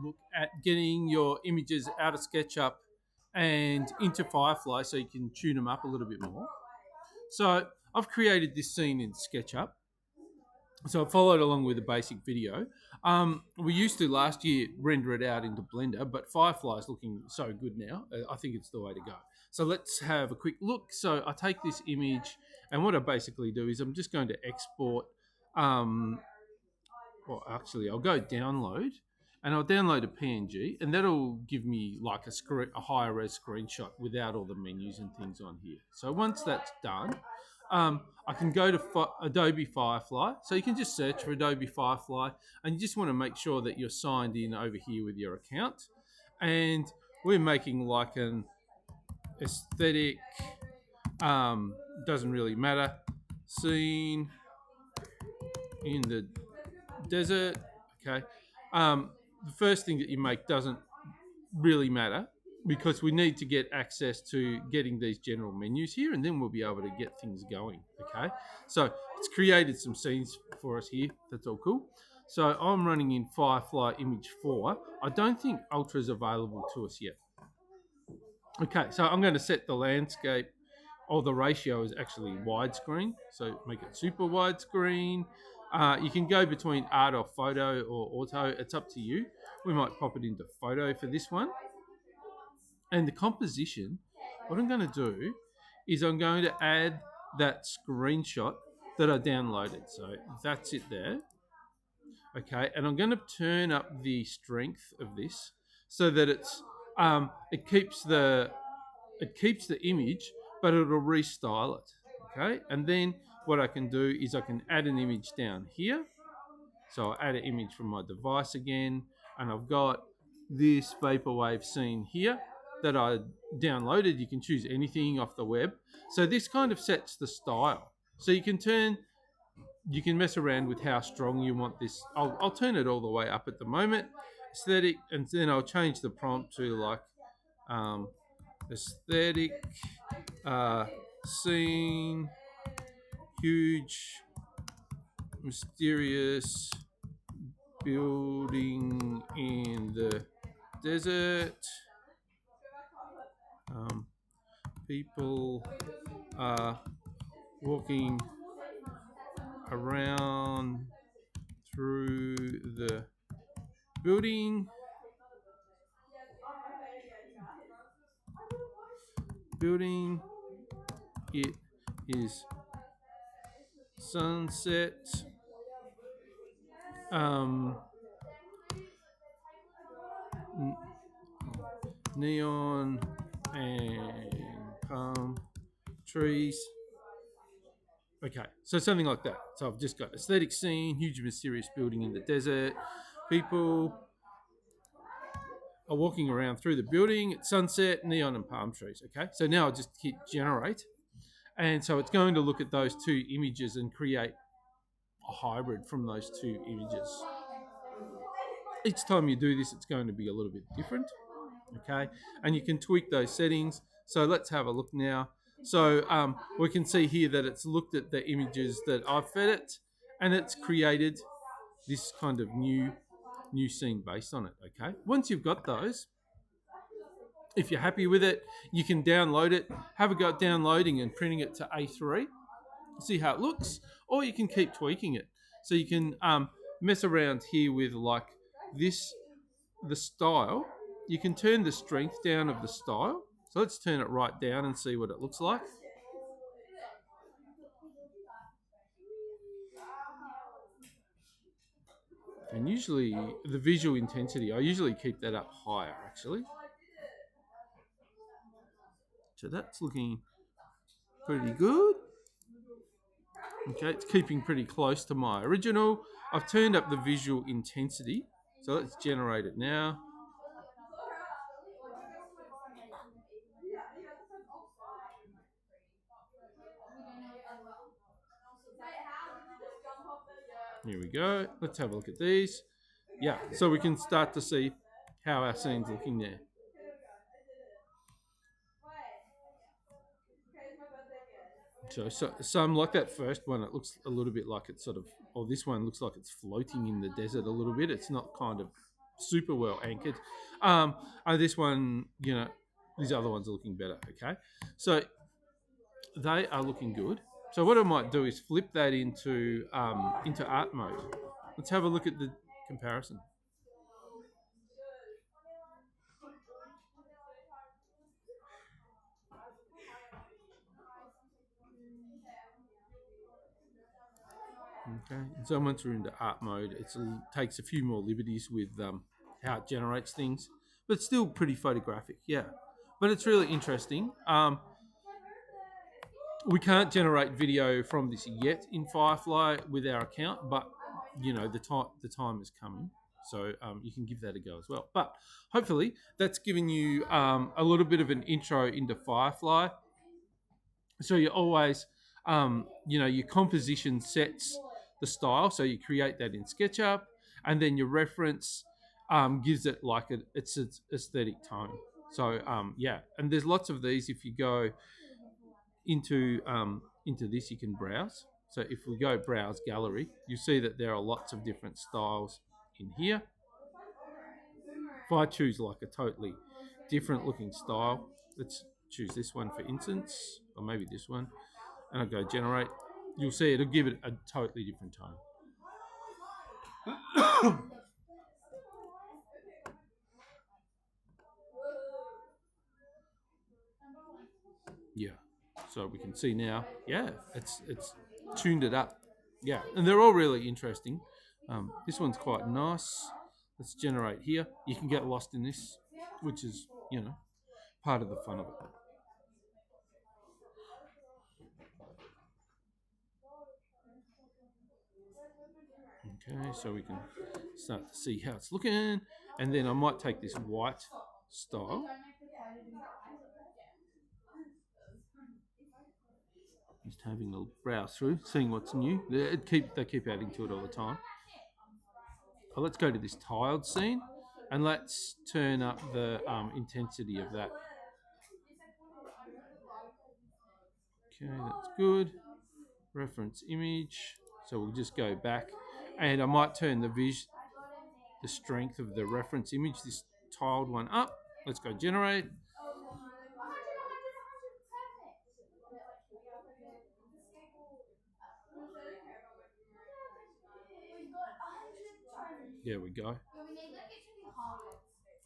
look at getting your images out of SketchUp and into Firefly so you can tune them up a little bit more. So I've created this scene in SketchUp. So I followed along with a basic video. We used to last year render it out into Blender, but Firefly is looking so good now. I think it's the way to go. So let's have a quick look. So I take this image, and what I basically do is I'm just going to export. Well, actually, I'll go download, and I'll download a PNG, and that'll give me like a higher res screenshot without all the menus and things on here. So once that's done, I can go to Adobe Firefly. So you can just search for Adobe Firefly, and you just want to make sure that you're signed in over here with your account. And we're making like an aesthetic, doesn't really matter, scene in the desert. Okay. The first thing that you make doesn't really matter because we need to get access to getting these general menus here, and then we'll be able to get things going. Okay, so it's created some scenes for us here. That's all cool. So I'm running in Firefly Image 4. I don't think Ultra is available to us yet. Okay, so I'm going to set the landscape, or the ratio is actually widescreen, so make it super widescreen. You can go between art or photo or auto, it's up to you. We might pop it into photo for this one. And the composition, what I'm going to do is I'm going to add that screenshot that I downloaded. So that's it there. Okay, and I'm going to turn up the strength of this so that it keeps the image, but it'll restyle it. Okay, and then what I can do is I can add an image down here. So I'll add an image from my device again, and I've got this vapurwave scene here that I downloaded. You can choose anything off the web. So this kind of sets the style. So you can mess around with how strong you want this. I'll turn it all the way up at the moment, aesthetic, and then I'll change the prompt to like aesthetic, scene, huge, mysterious building in the desert. People are walking around through the building. It is sunset. Neon and palm trees. Okay, so something like that. So I've just got aesthetic scene, huge mysterious building in the desert. People are walking around through the building at sunset, neon and palm trees. Okay, so now I'll just hit generate. And so it's going to look at those two images and create a hybrid from those two images. Each time you do this, it's going to be a little bit different. Okay, and you can tweak those settings. So let's have a look now. So we can see here that it's looked at the images that I've fed it, and it's created this kind of new scene based on it. Okay, once you've got those, if you're happy with it, you can download it, have a go at downloading and printing it to A3, see how it looks, or you can keep tweaking it. So you can mess around here with like this, the style. You can turn the strength down of the style. So let's turn it right down and see what it looks like. And usually the visual intensity, I usually keep that up higher actually. So that's looking pretty good. Okay, it's keeping pretty close to my original. I've turned up the visual intensity. So let's generate it now. Here we go. Let's have a look at these. Yeah, so we can start to see how our scene's looking there. So some like that first one, it looks a little bit like it's sort of, or this one looks like it's floating in the desert a little bit. It's not kind of super well anchored. And this one, these other ones are looking better. Okay, so they are looking good. So what I might do is flip that into art mode. Let's have a look at the comparison. Okay, and so once we're into art mode, it takes a few more liberties with how it generates things, but still pretty photographic. Yeah, but it's really interesting. We can't generate video from this yet in Firefly with our account, but the time is coming, so you can give that a go as well. But hopefully, that's given you a little bit of an intro into Firefly. So you always, your composition sets the style. So you create that in SketchUp, and then your reference gives it like its aesthetic tone. So yeah, and there's lots of these. If you go into this, you can browse. So if we go browse gallery, you see that there are lots of different styles in here. If I choose like a totally different looking style, let's choose this one for instance, or maybe this one, and I go generate, you'll see it'll give it a totally different tone. Yeah. So we can see now, yeah, it's tuned it up. Yeah, and they're all really interesting. This one's quite nice. Let's generate here. You can get lost in this, which is, part of the fun of it. Okay, so we can start to see how it's looking. And then I might take this white style. Just having a browse through, seeing what's new. They keep adding to it all the time. So let's go to this tiled scene, and let's turn up the intensity of that. Okay, that's good. Reference image. So we'll just go back, and I might turn the strength of the reference image, this tiled one, up. Let's go generate. There we go.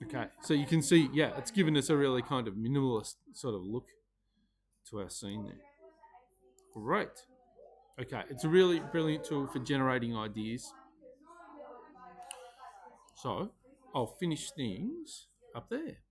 Okay, so you can see, yeah, it's given us a really kind of minimalist sort of look to our scene there. Great. Okay, it's a really brilliant tool for generating ideas. So I'll finish things up there.